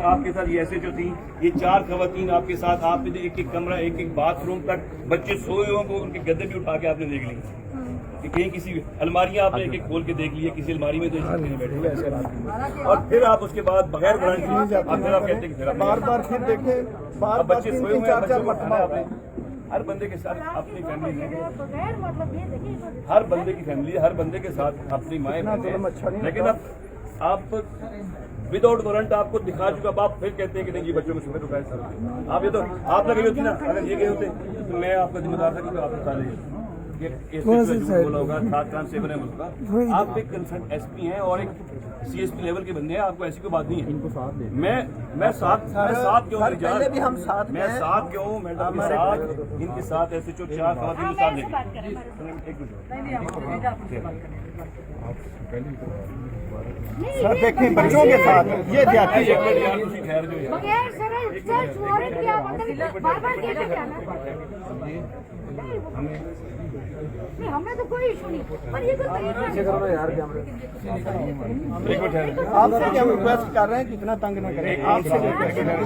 आपके साथ ये ऐसे जो थी, ये 4 खवातीन आपके साथ, आपने एक एक कमरा, एक एक बाथरूम तक बच्चे सोए हुए को उनके गद्दे भी उठा के आपने देख ली कि कहीं किसी अलमारियां आपने एक एक खोल के देख ली है, किसी अलमारी में तो नहीं बैठे हुए ऐसे रात, और फिर आप उसके बाद बगैर गारंटी फिर आप कहते हैं बार बार फिर देखे, बार बच्चे सोए हुए हैं, चार मरतबा आपने हर बंदे के साथ अपनी फैमिली है, हर बंदे की फैमिली है, हर बंदे के साथ अपनी माएँ बहनें हैं, लेकिन अब आप विदाउट वारंट आपको दिखा चुका, आप फिर कहते हैं कि नहीं ये बच्चों को सुबह तो कैसे आप ये तो आप लगे होती ना, अगर ये गए होते तो मैं आपका जिम्मेदार था कि आप बता दें बोला होगा, 7 कांस्टेबल है मुल्क, आप एक कंसर्न एसपी हैं और एक सीएसपी लेवल के बंदे हैं, आपको ऐसी कोई बात नहीं है। इनको साथ दे मैं साथ क्यों नहीं जा रहा, भी हम साथ मैं साथ क्यों मैडम के साथ, इनके साथ ऐसे जो 4 खवातीन के साथ लेके सर देखिए बच्चों के साथ ये जाती है यार तुसी ठहर जो नहीं, हमने तो कोई इशू नहीं, पर ये तो तरीका यार आपसे हम रिक्वेस्ट कर रहे हैं कि इतना तंग न करें आपसे